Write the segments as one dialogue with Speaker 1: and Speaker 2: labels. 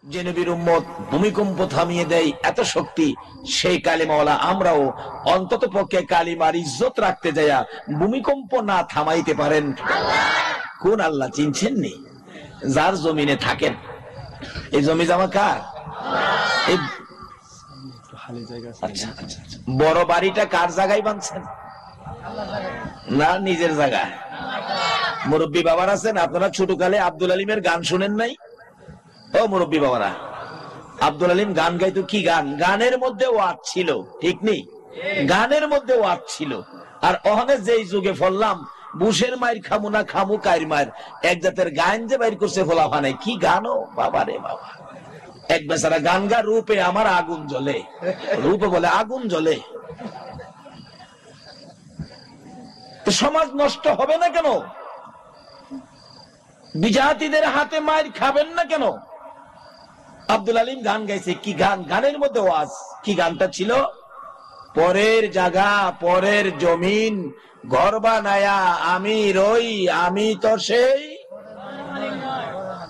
Speaker 1: যে নবীর উম্মত ভূমিকম্প থামিয়ে দেয় এত শক্তি, সেই কালিমাওয়ালা আমরাও অন্তত পক্ষে কালিমার ইজ্জত রাখতে যাইয়া ভূমিকম্প না থামাইতে পারেন কোন আল্লাহ চিনছেন নি? যার জমিনে থাকেন। এই জমি জামা কার? বড় বাড়িটা কার জায়গায় বানছেন? না নিজের জায়গায়? মুরব্বী বাবার আছেন আপনারা, ছোটকালে আব্দুল আলিমের গান শুনেন নাই? ও মুরব্বী বাবারা, আব্দুল আলিম গান গাইতো। কি গান? গানের মধ্যে ওয়াজ ছিল, ঠিক নেই? গানের মধ্যে ওয়াজ ছিল। আর ওখানে যেই যুগে ফললাম, বুশের মায়ের খামু না খামু কায়ের মায়ের এক জাতের গান যে বাইর করছে ফোলাফানে। কি গানও বাবা রে বাবা! এক বেচারা গান গা, রূপে আমার আগুন জ্বলে, রূপে বলে আগুন জ্বলে। সমাজ নষ্ট হবে না কেন? বিজাতিদের হাতে মায়ের খাবেন না কেন? আব্দুল আলিম গান গাইছে। কি গান? গানের মধ্যে ওয়াজ। কি গানটা ছিল? পরের জায়গা পরের জমিন ঘর বানায়া আমি রই, আমি তো সেই।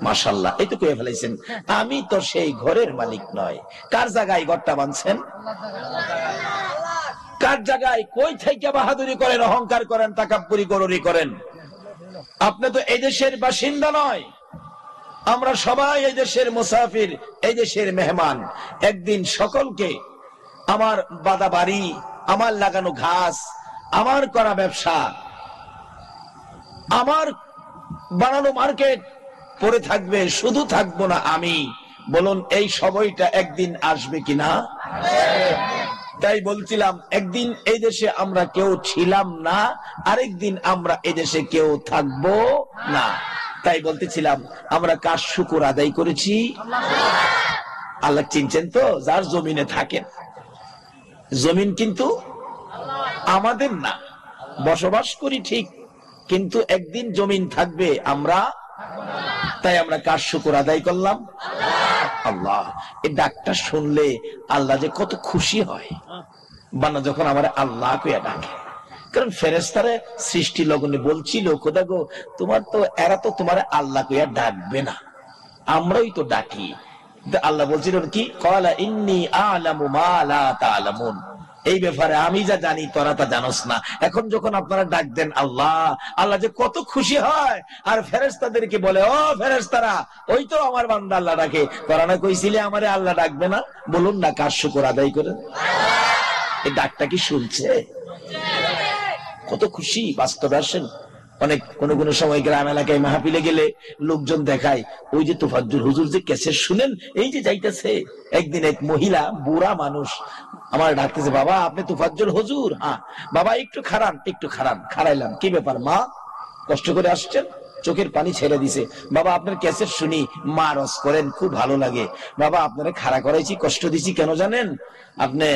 Speaker 1: মাশাআল্লাহ, এই তো কয়ে ফেলাইছেন, আমি তো সেই ঘরের মালিক নয়। কার জায়গায় ঘরটা বানছেন? কার জায়গায়? কই থেকে বাহাদুরি করেন, অহংকার করেন, তাকাব্বুরি গরুরি করেন? আপনি তো এই দেশের বাসিন্দা নয়। আমরা সবাই এই দেশের মুসাফির, এই দেশের মেহমান। একদিন সকলকে আমার বাদা বাড়ি, আমার লাগানো ঘাস, আমার করা ব্যবসা, আমার বানানো মার্কেট পড়ে থাকবে, শুধু থাকবো না আমি। বলুন এই সময়টা একদিন আসবে কিনা? তাই বলছিলাম, একদিন এই দেশে আমরা কেউ ছিলাম না, আরেকদিন আমরা এই দেশে কেউ থাকবো না। তাই বলতেছিলাম, আমরা কার শুকর আদায় করেছি? আল্লাহ চিনছেন তো? যার জমিনে থাকেন। জমিন কিন্তু আমাদের না, বসবাস করি ঠিক, কিন্তু একদিন জমিন থাকবে, আমরা। তাই আমরা কার শুকর আদায় করলাম? আল্লাহ। এই ডাকটা শুনলে আল্লাহ যে কত খুশি হয় বান্দা যখন আমার আল্লাহ কইয়া ডাকে। কারণ ফেরেশতারে সৃষ্টি লগ্নে বলছিল, খোদা গো, তোমার তো এরা তো তোমার আল্লাহ কইয়া ডাকবে না, আমরাই তো ডাকি। আল্লাহ বলছিলেন কি? ক্বালা ইন্নী আ'লামু মা লা তা'লামুন, এই ব্যাপারে আমি যা জানি তোরা তা জানোস না। এখন যখন আপনারা ডাক দেন আল্লাহ, আল্লাহ যে কত খুশি হয়। আর ফেরেশতাদেরকে বলে, ও ফেরেশতারা, ওই তো আমার বান্দা আল্লাহ ডাকে, তোরা না কইছিলে আমারে আল্লাহ ডাকবে না? বলুন না কার শুকর আদায় করেন? এই ডাকটা কি শুনছে? কত খুশি। বাস্তবে আসেন, অনেক কোন কোন সময় গ্রাম এলাকায় মাহফিলে গেলে লোকজন দেখায়, ওই যে তোফাজ্জল হুজুর যে ক্যাসেট শুনেন, এই যে যাইতেছে। একদিন এক মহিলা, বুড়া মানুষ, আমার ডাকতেছে, বাবা আপনি তোফাজ্জল হুজুর? হ্যাঁ। বাবা একটু খারান, একটু খারান। খারাইলাম। কি ব্যাপার মা, কষ্ট করে আসছেন? চোখের পানি ছেড়ে দিছে। বাবা আপনার ক্যাসেট শুনি, মা রস করেন, খুব ভালো লাগে। বাবা আপনারা খাড়া করাইছি, কষ্ট দিছি কেন জানেন? আপনি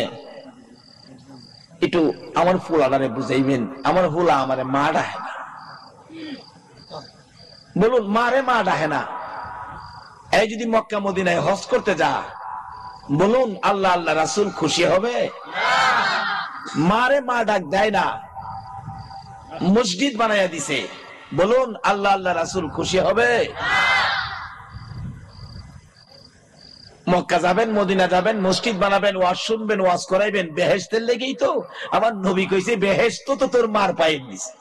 Speaker 1: একটু আমার ফুলাটারে বুঝাইবেন, আমার হুলা আমারে মা ডাহে না। বলুন মারে মা ডাহে না। এই যদি মক্কা মদিনায় হজ করতে যা, বলুন আল্লাহ আল্লাহ রাসূল খুশি হবে? মারে মা ডাক দেয় না, মসজিদ বানাইয়া দিছে, বলুন আল্লাহ আল্লাহ রাসূল খুশি হবে? মক্কা যাবেন, মদিনা যাবেন, মসজিদ বানাবেন, ওয়াজ শুনবেন, ওয়াজ করাইবেন, বেহেশতের লেগেই তো। আমার নবী কইছে, বেহেশত তো তোর মার পায়ের নিচে।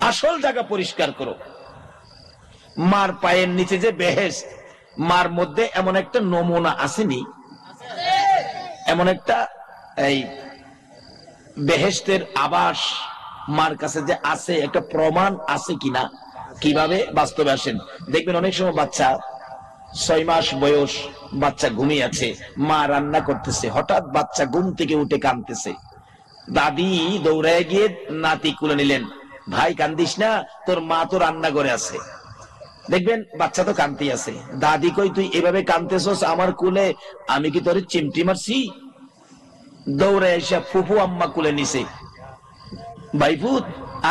Speaker 1: আসল জায়গা পরিষ্কার করো। মার পায়ের নিচে যে বেহেশত, মার মধ্যে এমন একটা নমুনা আসেনি? এমন একটা এই বেহেশতের আবাস মার কাছে যে আছে, একটা প্রমাণ আছে কিনা? কিভাবে? বাস্তবে আসেন, দেখবেন অনেক সময় বাচ্চা 6 মাস বয়স, বাচ্চা ঘুমিয়ে আছে, মা রান্না করতেছে, হঠাৎ বাচ্চা ঘুম থেকে উঠে কাঁদতেছে। দাদি দৌড়ায় গিয়ে নাতি কুলে নিলেন, ভাই কান্দিস না, তোর মা তো রান্না করে আছে। দেখবেন বাচ্চা তো কাঁদতে আছে। দাদি কই, তুই এভাবে কাঁদতেছস আমার কুলে, আমি কি তোর চিমটি মারছি? দৌড়ে এসে ফুফু আম্মা কুলে নিছে, ভাইপুত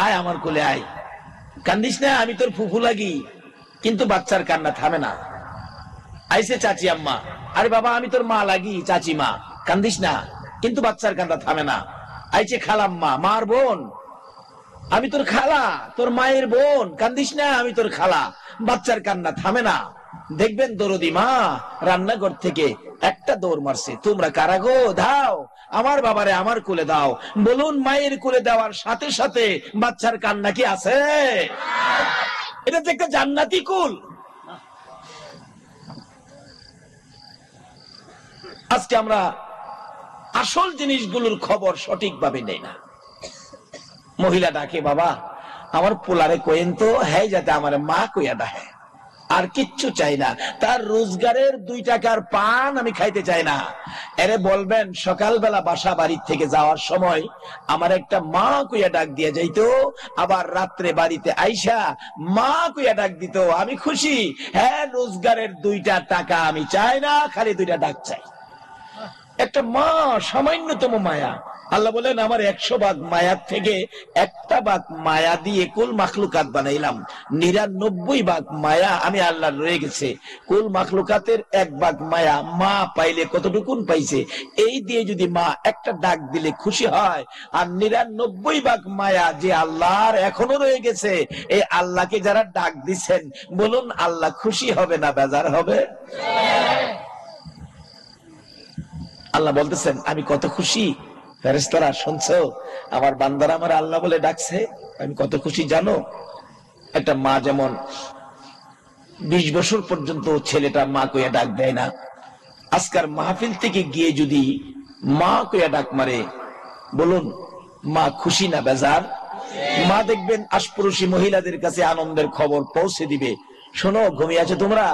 Speaker 1: আয় আমার কুলে আয়, কান্দিস না, আমি তোর ফুফু লাগি। কিন্তু বাচ্চার কান্না থামে না। আইসে চাচি আম্মা, আরে বাবা আমি তোর মা লাগি, চাচি মা, কান্দিস না। কিন্তু বাচ্চার কান্না থামে না। আইছে খালাম্মা, মার বোন, আমি তোর খালা, তোর মায়ের বোন, কান্দিস না, আমি তোর খালা। বাচ্চার কান্না থামে না। দেখবেন দরদি মা রান্নাঘর থেকে একটা দৌড় মারছে, তোমরা কারা গো, দাও আমার বাবারে আমার কোলে দাও। বলুন মায়ের কোলে দেওয়ার সাথে সাথে বাচ্চার কান্না কি আছে? এটা তো একটা জান্নাতি কুল। আজকে আমরা আসল জিনিসগুলোর খবর সঠিকভাবে নেই না। মহিলা ডাকে, বাবা আমার পোলারে কইন তো, হ্যাঁ যাতে আমার মা কইয়া ডাহে, আর কিচ্ছু চাই না, তার রোজগারের 2 টাকার পান আমি খাইতে চাই না। এরে বলবেন সকালবেলা বাসা বাড়ি থেকে যাওয়ার সময় আমার একটা মা কইয়া ডাক দিয়ে যাইতো, আবার রাত্রে বাড়িতে আইসা মা কইয়া ডাক দিত, আমি খুশি। হ্যাঁ, রোজগারের 2টা টাকা আমি চাই না, খালি 2টা ডাক চাই। একটা মা সামান্যতম মায়া। আল্লাহ বলেন আমার 100 ভাগ মায়ার থেকে 1টা ভাগ মায়া দিয়ে কুল মাখলুকাত বানাইলাম, 99 ভাগ মায়া আমি আল্লাহর রয়ে গেছে। কুল মাখলুকাতের 1 ভাগ মায়া মা পাইলে কতটুকুন পাইছে, এই দিয়ে যদি মা একটা ডাক দিলে খুশি হয়, আর 99 ভাগ মায়া যে আল্লাহর এখনো রয়ে গেছে, এই আল্লাহকে যারা ডাক দিচ্ছেন, বলুন আল্লাহ খুশি হবে না বেজার হবে? আল্লাহ বলতেছেন আমি কত খুশি। ফেরেশতারা শুনছো, আমার বান্দারা আমার আল্লাহ বলে ডাকছে, আমি কত খুশি জানো? একটা মা যেমন 20 বছর পর্যন্ত ছেলেটা মা কইয়া ডাক দেয় না, আজকার মাহফিল থেকে গিয়ে যদি মা কইয়া ডাক মারে, বলুন মা খুশি না বেজার? মা দেখবেন আশপুরুষী মহিলাদের কাছে আনন্দের খবর পৌঁছে দিবে, শোনো ঘুমিয়ে আছো তোমরা,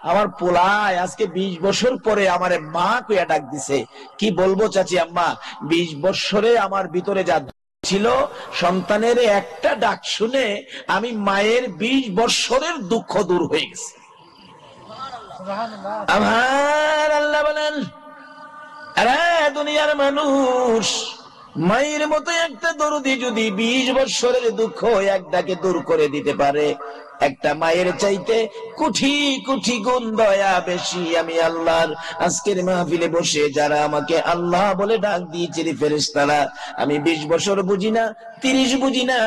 Speaker 1: আমার পোলায় আজকে 20 বছর পরে আমারে মা কইয়া ডাক দিছে। কি বলবো চাচি আম্মা, 20 বছরে আমার ভিতরে যা ছিল, সন্তানের একটা ডাক শুনে আমি মায়ের 20 বছরের দুঃখ দূর হয়ে গেছে। আমার আল্লাহ বলেন, আরে দুনিয়ার মানুষ, মায়ের মতো একটা দরদি যদি 20 বছরের দুঃখ এক ডাকে দূর করে দিতে পারে, একটা মায়ের চাইতে কোটি কোটি গুণ দয়া বেশি আমি আল্লাহর। আজকের মাহফিলে বসে যারা আমাকে আল্লাহ বলে ডাক দিয়েছে ফেরেশতারা, আমি 20 বছর বুঝি না, 30 বুঝি না,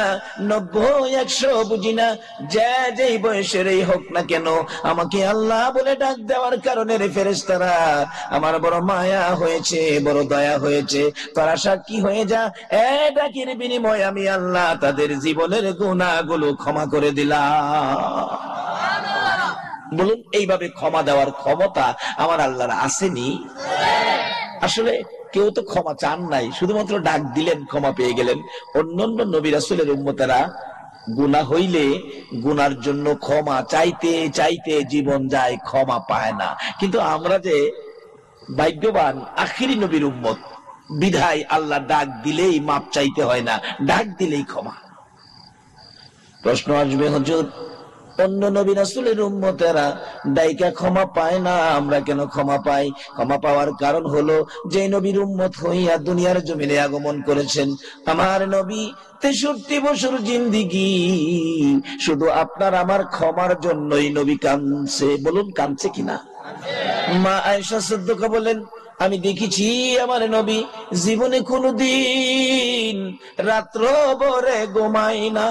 Speaker 1: 90, 100 বুঝি না, যেই বয়সেরই হোক না কেন, আমাকে আল্লাহ বলে ডাক দেওয়ার কারণে রে ফেরেশতারা আমার বড় মায়া হয়েছে, বড় দয়া হয়েছে। তারা সাক্ষী হয়ে যা, ডাকের বিনিময়ে আমি আল্লাহ তাদের জীবনের গুনাহগুলো ক্ষমা করে দিলাম। বলুন এইভাবে ক্ষমা দেওয়ার ক্ষমতা আমার আল্লাহর আসেনি? আসলে কেউ তো ক্ষমা চান নাই, শুধুমাত্র ডাক দিলেন ক্ষমা পেয়ে গেলেন। অন্যান্য নবী রাসূলের উম্মতেরা গুনাহ হইলে গুনার জন্য ক্ষমা চাইতে চাইতে জীবন যায়, ক্ষমা পায় না। কিন্তু আমরা যে ভাগ্যবান, আখিরি নবীর উম্মত, বিধায় আল্লাহ ডাক দিলেই মাপ চাইতে হয় না, ডাক দিলেই ক্ষমা। প্রশ্ন আসবে, হুজুর অন্য নবী রাসূলের উম্মতেরা ডাইকা ক্ষমা পায় না, আমরা কেন ক্ষমা পাই? ক্ষমা পাওয়ার কারণ হলো যে নবীর উম্মত হইয়া দুনিয়ার জমিনে আগমন করেছেন আমার নবী, 63 বছর জিন্দিগি শুধু আপনার আমার ক্ষমার জন্যই নবী কাঁদছে। বলুন কাঁদছে কিনা? মা আয়েশা সিদ্দিকা বলেন, আমি দেখেছি আমার নবী জীবনে কোনদিন রাত্র ভরে ঘুমায় না,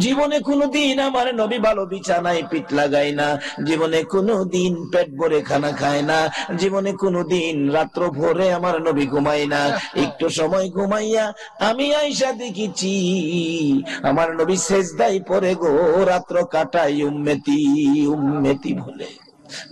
Speaker 1: জীবনে কোনদিন আমার নবী ভালো বিছানায় পিঠ লাগায় না, জীবনে কোনদিন পেট ভরে খানা খায় না, জীবনে কোনদিন রাত্র ভরে আমার নবী ঘুমায় না। একটু সময় ঘুমাইয়া আমি আয়েশা দেখেছি আমার নবী সেজদায় পড়ে গো রাত্র কাটাই, উম্মতি উম্মতি বলে।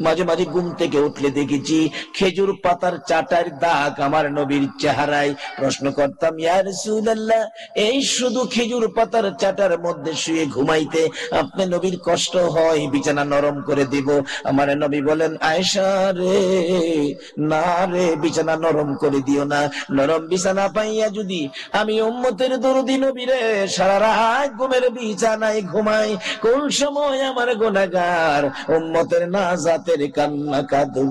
Speaker 1: মাঝে মাঝে ঘুম থেকে উঠলে দেখেছি খেজুর পাতার চাটার দাগ আমার নবীর চেহারায়। প্রশ্ন করতাম, ইয়া রাসূলুল্লাহ, এই শুধু খেজুর পাতার চাটার মধ্যে শুয়ে ঘুমাইতে আপনি নবীর কষ্ট হয়, বিছানা নরম করে দিব? আমার নবী বলেন, আয়েশা রে, না রে, বিছানা নরম করে দিও না। নরম বিছানা পাইয়া যদি আমি উম্মতের দরদি নবী রে সারা রাত ঘুমের বিছানায় ঘুমাই, কোন সময় আমার গুনাহগার উম্মতের নাজাতের কান্না কাঁদব?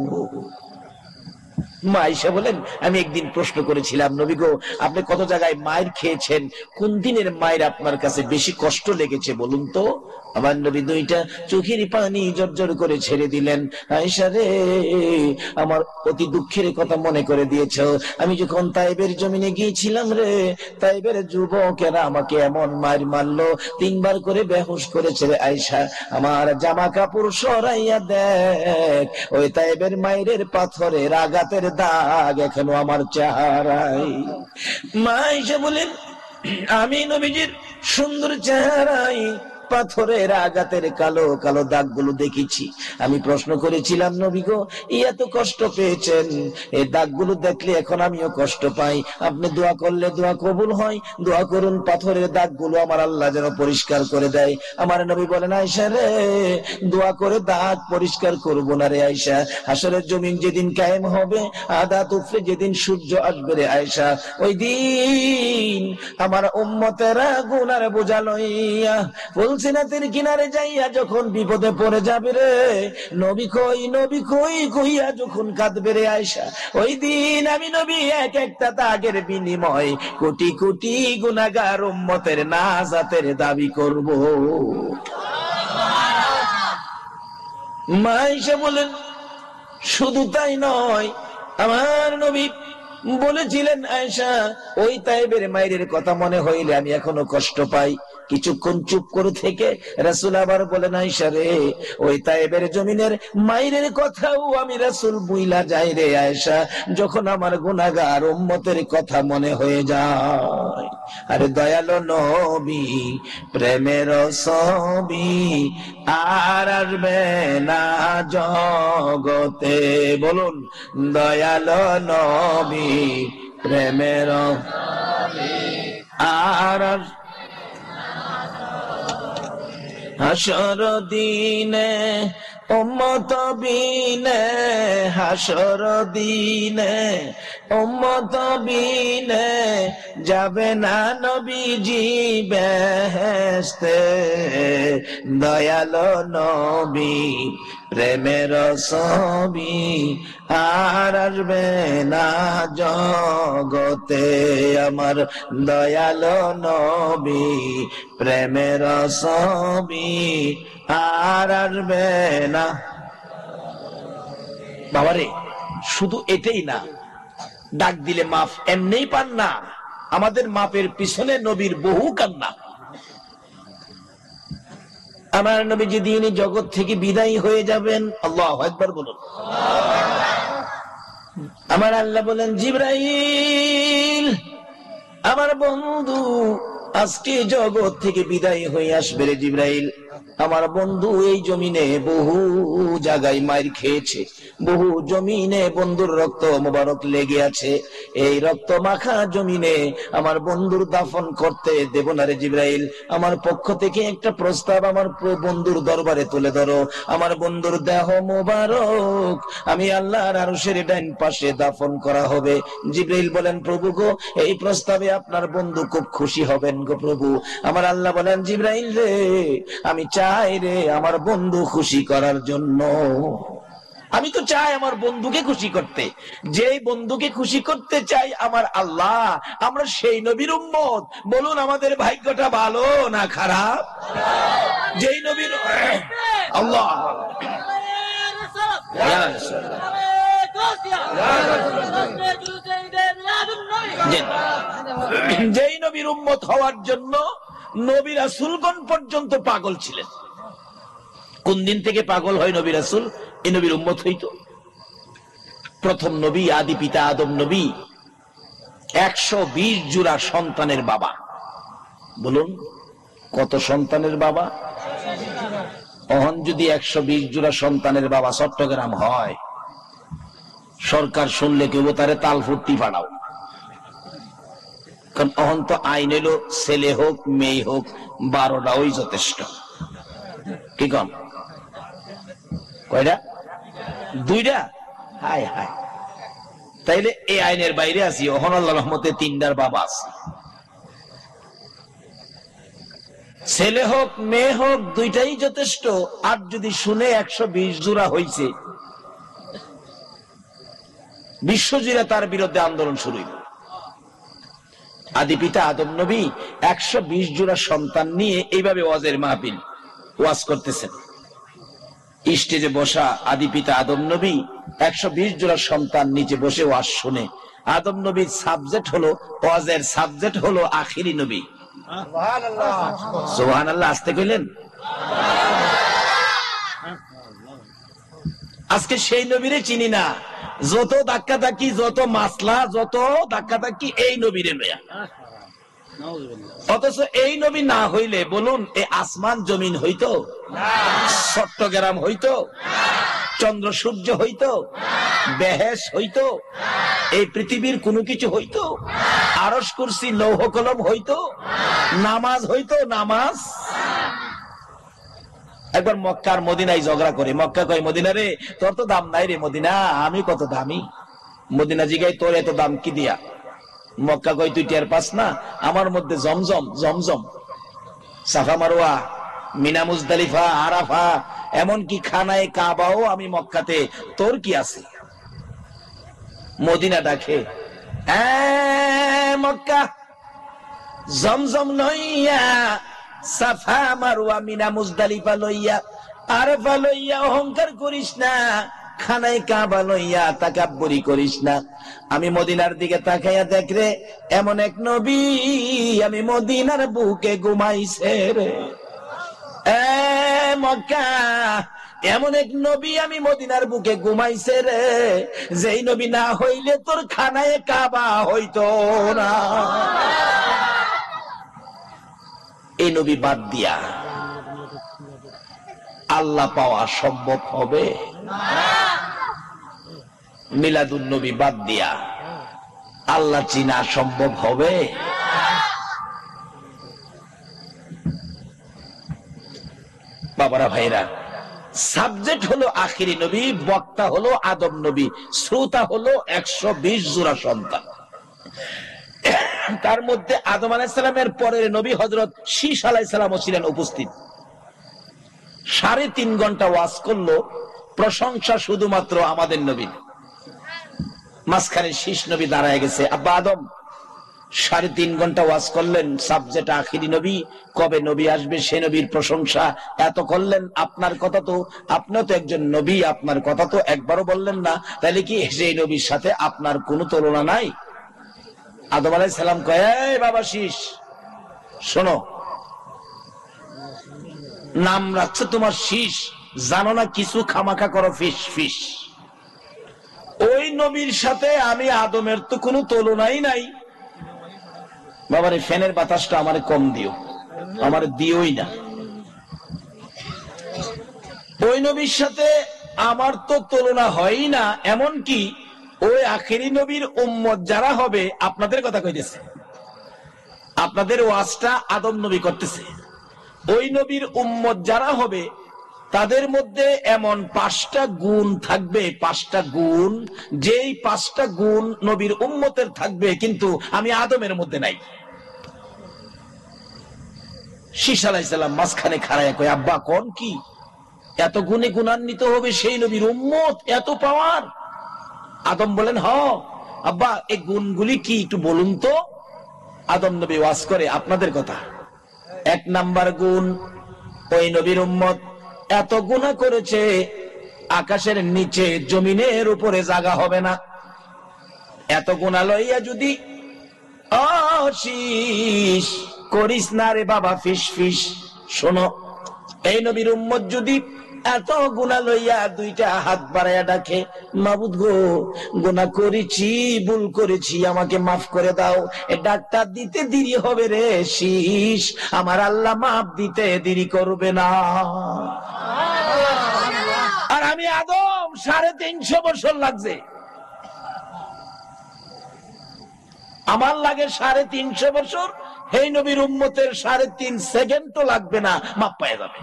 Speaker 1: মা আয়েশা বলেন, আমি একদিন প্রশ্ন করেছিলাম, নবী গো, আপনি কত জায়গায় মায়ের খেয়েছেন, কোন দিনের মায়ের আপনার কাছে বেশি কষ্ট লেগেছে বলুন তো? আমার নবী দুইটা চোখের পানি জর্জর করে ছেড়ে দিলেন। আয়েশা রে, আমার অতি দুঃখের কথা মনে করে দিয়েছ। আমি যখন তাইবের জমিনে গিয়েছিলাম রে, তাইবের যুবকেরা আমাকে এমন মার মারলো, 3 বার করে বেহুশ করেছে রে আয়েশা। আমার জামা কাপড় সরাইয়া দেখ, ওই তাইবের মায়ের পাথরের আঘাতের দাগ এখনো আমার চেহারায়। মা আয়েশা বলেন, আমি নবীজির সুন্দর চেহারায় পাথরের আঘাতের কালো কালো দাগগুলো দেখেছি। আমি প্রশ্ন করেছিলাম, নবী গো, এত কষ্ট পেয়েছেন, এই দাগগুলো দেখলে এখন আমিও কষ্ট পাই, আপনি দোয়া করলে দোয়া কবুল হয়, দোয়া করুন পাথরের দাগগুলো আমার আল্লাহ যেন পরিষ্কার করে দেয়। আমার নবী বলেন, আয়েশা রে, দোয়া করে দাগ পরিষ্কার করব না রে আয়েশা, হাসরের জমিন যেদিন কায়েম হবে, আদাত উপরে যেদিন সূর্য আসবে রে আয়েশা, ওই দিন আমার উম্মতেরা গুনার বোঝা লইয়া ফুলসিরাতের কিনারে যাইয়া যখন বিপদে পড়ে যাবে রে, নবী কই, নবী কই কইয়া যখন কাঁদবে রে আয়েশা, ওই দিন আমি নবী এক একটা দাগের বিনিময় কোটি কোটি গুনাহগার উম্মতের নাজাতের দাবি করব। মা আয়েশা বলেন, শুধু তাই নয়, আমার নবী বলেছিলেন, আয়েশা, ওই তাইবের মায়ের কথা মনে হইলে আমি এখনো কষ্ট পাই। কিছুক্ষণ চুপ করে থেকে রাসূল আবার বলেন, আয়েশা রে, ওই তাইবের জমিনের মায়ের কথাও আমি রাসূল বুইলা যাই রে আয়েশা, যখন আমার গুনাহগার উম্মতের কথা মনে হয়ে যায়। আরে দয়ালো নবী, প্রেমের ছবি আর আসবে না জগতে, বলুন, দয়ালো নবী, প্রেমের আর হাসর দিনে উম্মত বিনে, হাসর দিনে উম্মত বিনে যাবে না নবীজি বেহেশতে, দয়ালো নবী, প্রেমের ছবি আর আসবে না জগতে, আমার দয়ালো নবী, প্রেমের ছবি আর আসবে না। বাবারে, শুধু এটাই না, ডাক দিলে মাফ এমনিই পান না, আমাদের মাপের পিছনে নবীর বহু কান্না। আমার নবী যেদিন জগৎ থেকে বিদায় হয়ে যাবেন, আল্লাহু আকবার বলুন, আমার আল্লাহ বলেন, জিবরাইল আমার বন্ধু আজকে জগৎ থেকে বিদায় হয়ে আসবে রে জিবরাইল। আমার বন্ধু এই জমিনে বহু জায়গায় মার খেয়েছে, বহু জমিনে বন্ধুর রক্ত মোবারক লেগে আছে, এই রক্ত মাখা জমিনে আমার বন্ধুর দাফন করতে দেব না রে জিবরাইল। আমার পক্ষ থেকে একটা প্রস্তাব আমার বন্ধুর দরবারে তুলে ধরো, আমার বন্ধুর দেহ মোবারক আমি আল্লাহর আরশের ডান পাশে দাফন করা হবে। জিবরাইল বলেন, প্রভু গো, এই প্রস্তাবে আপনার বন্ধু খুব খুশি হবেন গো প্রভু। আমার আল্লাহ বলেন, জিবরাইল রে, আমি চাই রে আমার বন্ধু খুশি করার জন্য, আমি তো চাই আমার বন্ধুকে খুশি করতে, যেই বন্ধুকে খুশি করতে চাই আমার আল্লাহ, আমরা সেই নবীর উম্মত। বলুন, আমাদের ভাগ্যটা ভালো না খারাপ? যেই নবীর আল্লাহ, যেই নবীর উম্মত হওয়ার জন্য নবী রাসূলগণ পর্যন্ত পাগল ছিলেন। কোন দিন থেকে পাগল হয় নবী রাসূল? এই নবীর উম্মত হইতো। প্রথম নবী, আদি পিতা আদম নবী 120 জোড়া সন্তানের বাবা। বলুন, কত সন্তানের বাবা? অহন যদি 120 জোড়া সন্তানের বাবা চট্টগ্রাম হয়, সরকার শুনলে কেউ তারে তাল ফুর্তি পাঠাও, কারণ অহন তো আইন এলো ছেলে হোক মেয়ে হোক 12টা ওই যথেষ্ট। কি কন? কয়টা? 2টা? হায় হায়, তাইলে এই আইনের বাইরে আছি। অহন আল্লাহর রহমতে 3টার বাবা আছে। ছেলে হোক মেয়ে হোক 2টাই যথেষ্ট। আর যদি শুনে 120 জোড়া হয়েছে, বিশ্বজুড়ে তার বিরুদ্ধে আন্দোলন শুরু হইল। আদি পিতা আদম নবী 120 জোড়া সন্তান নিয়ে এইভাবে ওয়াজের মাহফিল ওয়াজ করতেছেন। স্টেজে বসা আদি পিতা আদম নবী 120 জোড়া সন্তান নিচে বসে ওয়াজ শুনে। আদম নবীর সাবজেক্ট হলো, ওয়াজের সাবজেক্ট হলো আখিরি নবী। সুবহানাল্লাহ, আসতে কইলেন। আজকে সেই নবীরে চিনি না, যত ধাক্কা ধাক্কি, যত মাসলা, যত ধাক্কা ধাক্কি এই নবীরে লয়া। অথচ এই নবী না হইলে বলুন এই আসমান জমিন হইতো, চট্টগ্রাম হইতো, চন্দ্র সূর্য হইতো, বেহেশ হইতো, এই পৃথিবীর কোনো কিছু হইতো, আরশ কুরসি লৌহ কলম হইতো, নামাজ হইতো, নামাজ। একবার মক্কার মদিনায় ঝগড়া করে, মক্কা কয় মদিনা রে তোর তো দাম নাই রে, মদিনা আমি কত দামি। মদিনা জিগাই তোর এত দাম কি দিয়া? মক্কা কয় তুই টের পাস না, আমার মধ্যে জমজম, জমজম, সাফা মারওয়া, মিনা মুজদালিফা, আরাফা, এমনকি খানায় কাবাও আমি মক্কাতে, তোর কি আছে? মদিনা ডাকে, মক্কা জমজম লইয়া, সাফা মারওয়া, মিনা মুজদালিফা লইয়া, আরাফা লইয়া অহংকার করিস না, খানায় কাবা লইয়া তাকাব্বুরি করিস না। আমি মদিনার দিকে তাকাইয়া দেখ রে, এমন এক নবী আমি মদিনার বুকে ঘুমাইছে রে। মক্কা এমন এক নবী আমি মদিনার বুকে ঘুমাইছে রে, যেই নবী না হইলে তোর খানায় কাবা হইতো না। এই নবী বাদ দিয়া আল্লাহ পাওয়া সম্ভব হবে? মিলাদুন নবী বাদ দিয়া আল্লাহ চিনা সম্ভব হবে? বাবারা ভাইরা, সাবজেক্ট হলো আখিরি নবী, বক্তা হলো আদম নবী, শ্রোতা হলো 120 জোড়া সন্তান। তার মধ্যে আদম আলাইহিস সালামের পরের নবী হযরত শীশ আলাইহিস সালামও ছিলেন উপস্থিত। 3.5 ঘন্টা ওয়াজ করলো, প্রশংসা শুধুমাত্র আমাদের নবী। মাঝখানে শীষ নবী দাঁড়ায় গেছে, আব্বা আদম 3.5 ঘন্টা ওয়াজ করলেন, সাবজেক্ট আখিরি নবী, কবে নবী আসবে সে নবীর প্রশংসা এত করলেন, আপনার কথা তো, আপনিও তো একজন নবী, আপনার কথা তো একবারও বললেন না, তাহলে কি সেই নবীর সাথে আপনার কোনো তুলনা নাই? আদম আলাইহিস সালাম কয়, এই বাবা শীষ, শোনো, নাম রাখছে তোমার শীষ, জানো না কিছু খামাখা করো ফিস ফিস। ওই নবীর সাথে আমি আদমের তো কোনো তুলনাই নাই। বাবার এই ফ্যানের বাতাসটা আমারে কম দিও, আমার দিওই না। ওই নবীর সাথে আমার তো তুলনা হয়ই না। এমনকি ওই আখেরি নবীর উম্মত যারা হবে, আপনাদের কথা কইতেছে, আপনাদের ওয়াজটা আদম নবী করতেছে, ওই নবীর উম্মত যারা হবে তাদের মধ্যে এমন 5টা গুণ থাকবে, 5টা গুণ, যেই 5টা গুণ নবীর উম্মতের থাকবে, কিন্তু আমি আদমের মধ্যে নাই। শীষ আলাইহিস সালাম মাঝখানে খাড়ায় কয়, আব্বা কোন কি এত গুণে গুণান্বিত হবে সেই নবীর উম্মত, এত পাওয়ার? আদম বলেন, হ আব্বা, এই গুণগুলি কি একটু বলুন তো। আদম নবী ওয়াজ করে, আপনাদের কথা। 1 নাম্বার গুণ, ওই নবীর উম্মত এত গুনাহ করেছে, আকাশের নিচে জমিনের উপরে জায়গা হবে না। এত গুনাহ লইয়া যদি শীষ করিস না রে বাবা ফিস ফিস। শোনো, এই নবীর উম্মত যদি এত গুনাহ লইয়া 2টা হাত বাড়াইয়া ডাকে, মাবুদ গো গুনাহ করেছি, ভুল করেছি, আমাকে মাফ করে দাও, এ ডাকটা দিতে দেরি হবে রে শীষ, আমার আল্লাহ মাফ দিতে দেরি করবে না। আর আমি আদম 350 বছর লাগছে, আমার লাগে 350 বছর, এই নবীর উম্মতের 3.5 সেকেন্ডও লাগবে না, মাপ পাওয়া যাবে।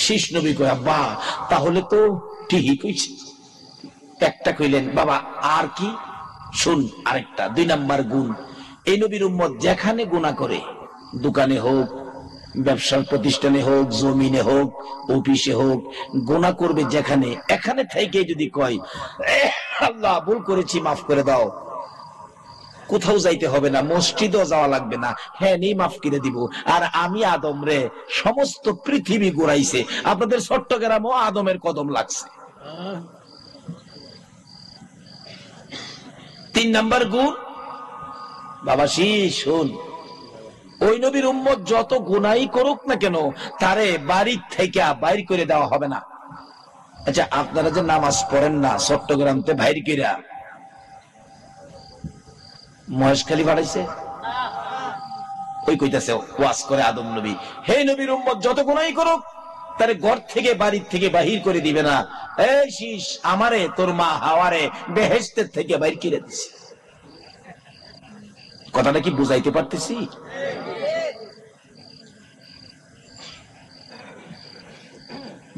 Speaker 1: শীষ নবী কয়, আব্বা তাহলে তো ঠিকই কইছে। একটা কইলেন, বাবা আর কি? শুন আরেকটা, 2 নাম্বার গুণ, এই নবীর উম্মত যেখানে গুনাহ করে, দোকানে হোক, ব্যবসার প্রতিষ্ঠানে হোক, জমিনে হোক, অফিসে হোক, গুনাহ করবে যেখানে, এখানে থেকে যদি কয় আল্লাহ ভুল করেছি, মাফ করে দাও। কোথাও যাইতে হবে না, মসজিদও যাওয়া লাগবে না, হ্যাঁ নেই মাফ করে দিব। আর আমি আদম রে সমস্ত পৃথিবী ঘুরাইছে, আপনাদের চট্টগ্রামও আদমের কদম লাগছে। 3 নাম্বার গুণ, বাবা শোন, ওই নবীর উম্মত যত গুনাই করুক না কেন তারে বাড়ির থেকে বাইর করে দেওয়া হবে না। আচ্ছা, আপনারা যে নামাজ পড়েন না চট্টগ্রামতে বাইর কইরা, মহেশখালী বাড়াইছে? ওই কইতাছে ওয়াজ করে আদম নবী, হে নবীর উম্মত যত গুনাই করুক তারে ঘর থেকে বাড়ির থেকে বাহির করে দিবে না। এই শীষ, আমারে তোর মা হাওয়ারে বেহেশতের থেকে বাইর করে দিছে। কথাটা কি বুঝাইতে পারতেছি?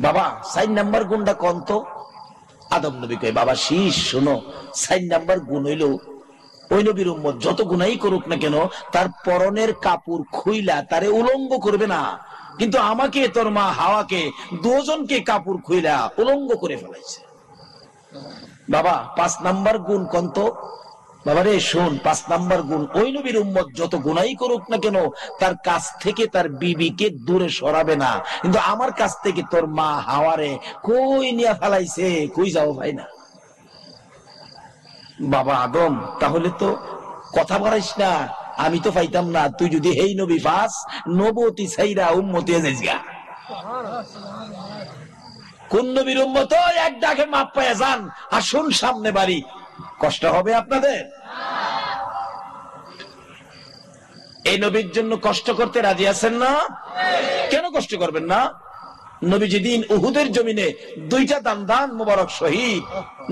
Speaker 1: বাবা 4 নাম্বার গুণটা কোন তো? আদম নবী কয়, বাবা শীষ শোনো, 4 নাম্বার গুণ হইল ওই নবীর উম্মত যত গুনাই করুক না কেন তার পরনের কাপড় খুইলা তারে উলঙ্গ করবে না, কিন্তু আমাকে তোর মা হাওয়াকে দুজনকে কাপড় খুইলা উলঙ্গ করে ফেলাইছে। বাবা 5 নাম্বার গুণ কোন তো? বাবা রে শোন, 5 নাম্বার গুণ, ওই নবীর উম্মত যত গুনাই করুক না কেন তার কাছ থেকে তার বিবিকে দূরে সরাবে না, কিন্তু আমার কাছ থেকে তোর মা হাওয়ারে কই নিয়ে ফেলাইছে, কই যাও ভাই না। বাবা আদম, তাহলে তো কথা বলাইস না, আমি তো পাইতাম না, তুই যদি হেই নবী পাস, নবতী ছাইরা উম্মতি যাইসগা। কোন নবীর উম্মত? এক ডাকে মাপ পায়া যান, আসুন সামনে বাড়ি। কষ্ট হবে আপনাদের? এই নবীর জন্য কষ্ট করতে রাজি আছেন না? কেন কষ্ট করবেন না? নবী যেদিন উহুদের জমিনে 2টা দান মোবারক শহীদ,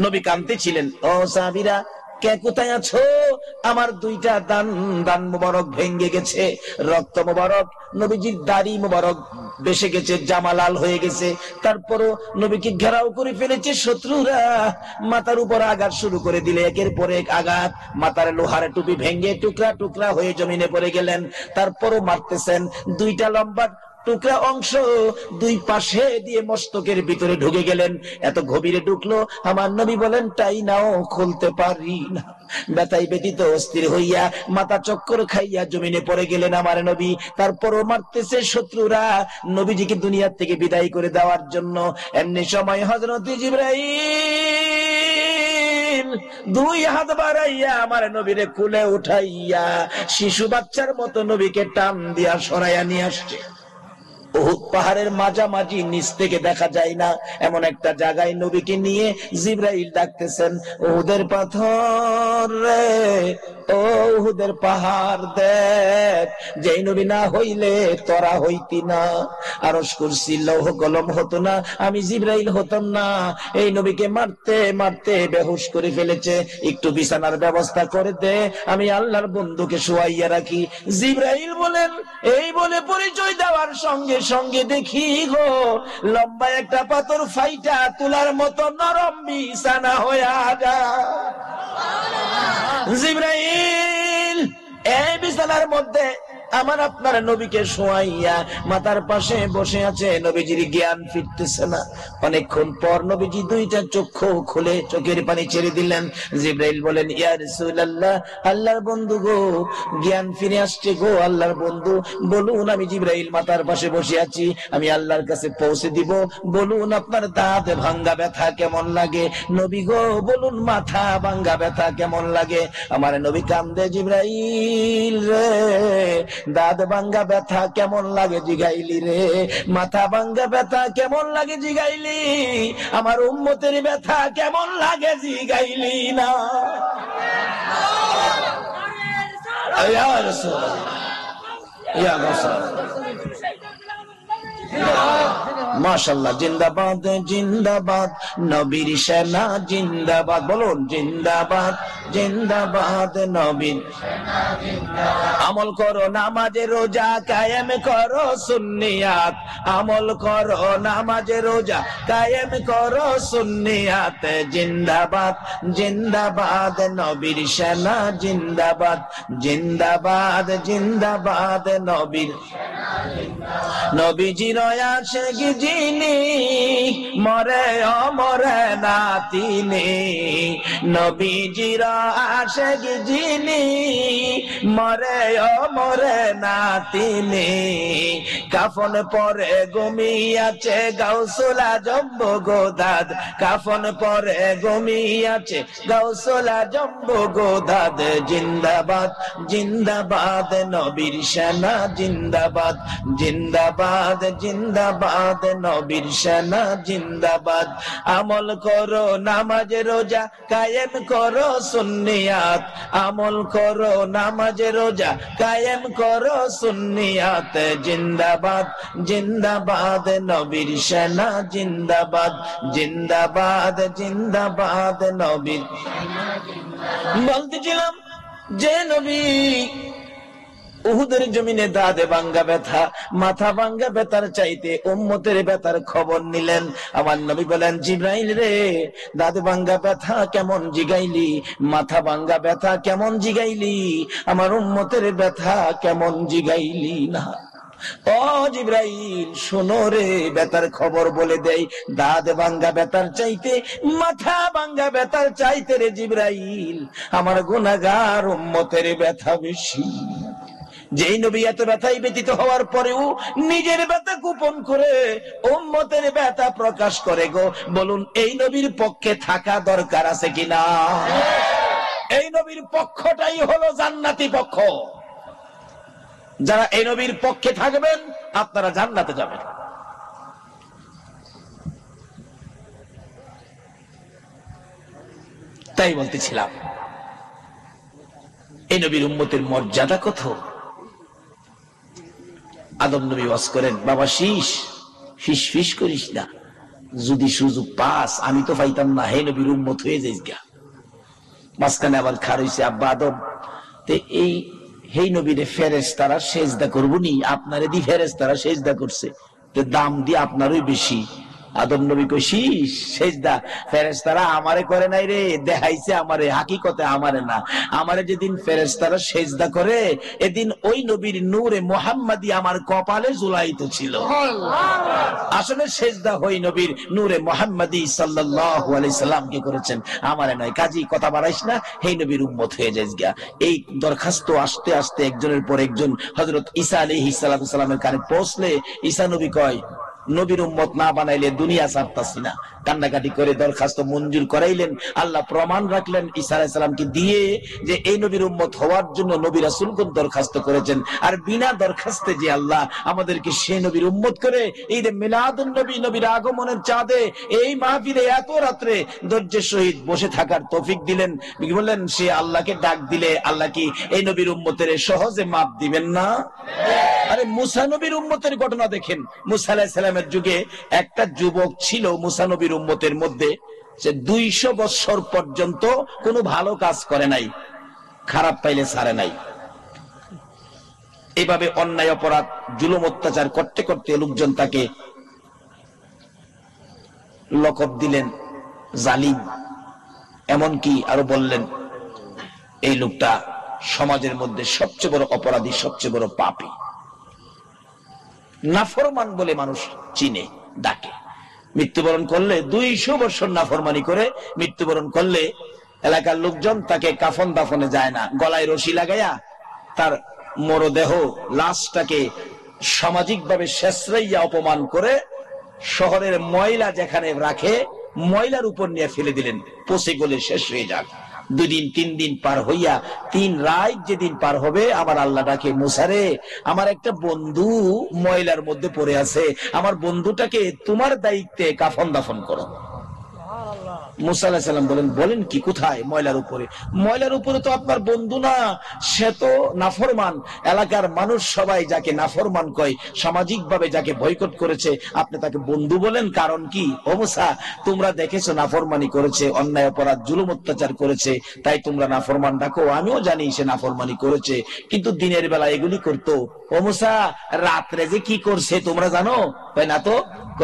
Speaker 1: নবী কাঁদতে ছিলেন, ও সাহাবীরা কে কোথায় আছো? আমার 2টা দান মোবারক ভেঙ্গে গেছে, রক্ত মোবারক, নবীজির দাড়ি মোবারক বেসে গেছে, জামা লাল হয়ে গেছে, তারপরও নবীকে ঘেরাও করে ফেলেছে শত্রুরা। মাথার উপর আঘাত শুরু করে দিলে, একের পর এক আঘাত, মাথার লোহার টুপি ভেঙ্গে টুকরা টুকরা হয়ে জমিনে পড়ে গেলেন। তারপরও মারতেছেন, 2টা লম্বা টুকরা অংশ 2 পাশে দিয়ে মস্তকের ভিতরে ঢুকে গেলেন। এত গভীরে ঢুকলো, আমার নবী বলেন টাই নাও খুলতে পারি না। ব্যথায় ব্যতীত অস্থির হইয়া মাথা চক্কর খাইয়া জমিনে পড়ে গেলেন আমার নবী। তারপরও মারতেছে শত্রুরা নবীজিকে দুনিয়া থেকে বিদায় করে দেওয়ার জন্য। এমনি সময় হযরত জিবরাইল 2 হাত বাড়াইয়া আমার নবীরে কুলে উঠাইয়া শিশু বাচ্চার মতো নবীকে টান দিয়া সরাইয়া নিয়ে আসছে। উহুদ পাহাড়ের মাঝামাঝি, নিচ থেকে দেখা যায় না এমন একটা জায়গায় নবীকে নিয়ে জিবরাইল ডাকতেছেন, উহুদের পাথর রে, ও উহুদের পাহাড় দেখ, যেই নবী না হইলে তোরা হইতি না, আরশ কুরসি লৌহ কলম হতো না, আমি জিবরাইল হতাম না। এই নবীকে মারতে মারতে বেহুশ করে ফেলেছে, একটু বিছানার ব্যবস্থা করে দে, আমি আল্লাহর বন্ধুকে শোয়াইয়া রাখি। জিবরাইল বলেন, এই বলে পরিচয় দেওয়ার সঙ্গে সঙ্গে দেখি গো লম্বা একটা পাথর ফাইটা তুলার মতো নরম বিছানা হইয়া যায়। জিবরাইল এই বিছানার মধ্যে আমার আপনার নবীকে শোয়াইয়া মাথার পাশে বসে আছে, নবীজির জ্ঞান ফিরতেছে না। অনেকক্ষণ পর নবীজি 2টা চক্ষু খুলে চোখের পানি ছেড়ে দিলেন। জিবরাইল বলেন, ইয়া রাসূলুল্লাহ, আল্লাহর বন্ধু গো, জ্ঞান ফিরে আসছে গো আল্লাহর বন্ধু, বলুন। আমি জিবরাইল মাথার পাশে বসে আছি, আমি আল্লাহর কাছে পৌঁছে দিব, বলুন আপনার দাঁত ভাঙ্গা ব্যথা কেমন লাগে? নবী গো বলুন মাথা ভাঙ্গা ব্যথা কেমন লাগে? আমার নবী কান্দে, জিবরাইল রে, দাঁত ভাঙ্গা ব্যথা কেমন লাগে জিগাইলি রে, মাথা ভাঙ্গা ব্যথা কেমন লাগে জিগাইলি, আমার উম্মতের ব্যথা কেমন লাগে জিগাইলি না। ইয়া রাসূলুল্লাহ, ইয়া রাসূলুল্লাহ, মাশাআল্লাহ, জিন্দাবাদ জিন্দাবাদ নবীর সেনা জিন্দাবাদ, বলুন জিন্দাবাদ জিন্দাবাদ নবীর সেনা জিন্দাবাদ। আমল করো নামাজে রোজা কায়েম করো সুন্নিয়াত, আমল করো নামাজে রোজা কায়েম করো সুন্নিয়াত, জিন্দাবাদ জিন্দাবাদ নবীর সেনা জিন্দাবাদ, জিন্দাবাদ জিন্দাবাদ নবীর সেনা জিন্দাবাদ। নবীজির আশিক যিনি মরে অমরে না তিনি, নবীজির আশিক যিনি মরে অমরে না তিনি, কাফন পরে ঘুমিয়াছে গাউসুল আজম বগদাদ, কাফন পরে ঘুমিয়াছে গাউসুল আজম বগদাদ, জিন্দাবাদ জিন্দাবাদ নবীর সেনা জিন্দাবাদ, জিন্দাবাদ জিন্দাবাদ নবীর সেনা জিন্দাবাদ। আমল করো নামাজ রোজা কায়েম করো সুন্নিয়াত, আমল করো নামাজ রোজা কায়েম করো সুন্নিয়াত, জিন্দাবাদ জিন্দাবাদ নবীর সেনা জিন্দাবাদ, জিন্দাবাদ জিন্দাবাদ নবীর। বলতেছিলাম যে নবী উহুদের জমিনে দাঁতে ভাঙ্গা ব্যথা, মাথা ভাঙ্গা ব্যথার চাইতে উম্মতের ব্যথার খবর নিলেন। আমার নবী বলেন, জিবরাইল রে, দাঁতে ভাঙ্গা ব্যথা কেমন জিগাইলি, মাথা ভাঙ্গা ব্যথা কেমন জিগাইলি, আমার উম্মতের ব্যথা কেমন জিগাইলি না। ও জিবরাইল শোনো রে, ব্যথার খবর বলে দেই, দাঁত ভাঙ্গা ব্যথার চাইতে মাথা ভাঙ্গা ব্যথার চাইতে রে জিবরাইল আমার গুনাহগার উম্মতের ব্যথা বেশি। যেই নবী এত ব্যথায় ব্যতীত হওয়ার পরেও নিজের ব্যথা গোপন করে উম্মতের ব্যথা প্রকাশ করে গো, বলুন এই নবীর পক্ষে থাকা দরকার আছে কিনা? এই নবীর পক্ষটাই হলো জান্নাতি পক্ষ। যারা এই নবীর পক্ষে থাকবেন আপনারা জান্নাতে যাবেন। তাই বলতেছিলাম এই নবীর উম্মতের মর্যাদা কত। আদম নবী ওয়াজ করেন, বাবা শীষ ফিস ফিস করিস না, যদি সুযোগ পাস, আমি তো পাইতাম না, হে নবীর উম্মত হয়ে যাইস গা। মাঝখানে আবার খার হইছে, আব্বা আদম এই হেই নবীরে ফেরেশতারা সেজদা করবনি, আপনারে দি ফেরেশতারা সেজদা করছে, তো দাম দিয়ে আপনারই বেশি। আদম নবী কইছিস সেজদা ফেরেশতারা আমারে করে নাই রে, দেখাইছে আমারে, হাকিকতে আমারে না। আমারে যেদিন ফেরেশতারা সেজদা করে এদিন ওই নবীর নূরে মুহাম্মাদি আমার কপালে ঝুলাইতে ছিল। আসলে সেজদা ওই নবীর নূরে মুহাম্মাদি সাল্লাল্লাহু আলাইহি সাল্লামকে করেছেন, আমারে নয়। কাজী কথা বাড়াইস না, এই নবীর উম্মত হয়ে যাইস গা। এই দরখাস্ত আস্তে আস্তে একজনের পর একজন হযরত ঈসা আলাইহিস সালামের কানে পৌঁছলে ঈসা নবী কয়, নবীর উম্মত না বানাইলে দুনিয়া ছাড়তাছি না। কান্নাকাটি করে দরখাস্ত মঞ্জুর করাইলেন। আল্লাহ প্রমাণ রাখলেন ঈসা আলাইহিস সালামকে দিয়ে যে এই নবীর উম্মত হওয়ার জন্য নবী রাসূলগণ দরখাস্ত করেছেন, আর বিনা দরখাস্তে যে আল্লাহ আমাদেরকে সেই নবীর উম্মত করে এই যে মিলাদুন নবী, নবীর আগমনের চাঁদে এই মাহফিলে এত রাত্রে ধৈর্যের সহিত বসে থাকার তৌফিক দিলেন। বললেন সে আল্লাহকে ডাক দিলে আল্লাহ কি এই নবীর উম্মতের সহজে মাপ দিবেন না? আরে মুসা নবীর উম্মতের ঘটনা দেখেন। মুসা আলাইহিস সালামের যুগে একটা যুবক ছিল মুসা নবীর উম্মতের মধ্যে, সে 200 বছর পর্যন্ত কোনো ভালো কাজ করে নাই, খারাপ পাইলে ছাড়ে নাই। এইভাবে অন্যায় অপরাধ জুলুম অত্যাচার করতে করতে লোকজন তাকে লকব দিলেন জালিম। এমনকি আরো বললেন এই লোকটা সমাজের মধ্যে সবচেয়ে বড় অপরাধী, সবচেয়ে বড় পাপী, নাফরমান বলে মানুষ চিনে ডাকে। মৃত্যুবরণ করলে 200 বছর নাফরমানি করে মৃত্যুবরণ করলে এলাকার লোকজন তাকে কাফন দাফনে যায় না, গলায় রশি লাগাইয়া তার মরদেহ লাশটাকে সামাজিক ভাবে শেষরাইয়া অপমান করে শহরের ময়লা যেখানে রাখে ময়লার উপর নিয়ে ফেলে দিলেন, পচে গলে শেষ হয়ে যাক। 2 দিন 3 দিন পার হইয়া 3 রাত যেদিন পার হবে, আমার আল্লাহ ডাকে, মুসারে আমার একটা বন্ধু ময়লার মধ্যে পড়ে আছে, আমার বন্ধুটাকে তোমার দায়িত্বে কাফন দাফন করো। মুসা আলাইহিস সালাম বলেন কি, কোথায়? ময়লার উপরে। ময়লার উপরে তো আপনার বন্ধু না, সে তো নাফরমান। এলাকার মানুষ সবাই যাকে নাফরমান কয়, সামাজিক ভাবে যাকে বয়কট করেছে, আপনি তাকে বন্ধু বলেন, কারণ কি? ও মুসা, তোমরা দেখেছো নাফরমানি করেছে, অন্যায় অপরাধ জুলুম অত্যাচার করেছে, তাই তোমরা নাফরমান ডাকো। আমিও জানি সে নাফরমানি করেছে, কিন্তু দিনের বেলা এগুলি করতো। ও মুসা, রাত্রে যে কি করছে তোমরা জানো? না তো।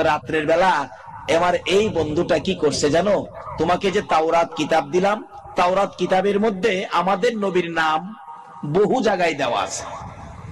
Speaker 1: রাত্রের বেলা আমার এই বন্ধুটা কি করছে জানো? তোমাকে যে তাওরাত কিতাব দিলাম, তাওরাত কিতাবের মধ্যে আমাদের নবীর নাম বহু জায়গায় দেওয়া আছে।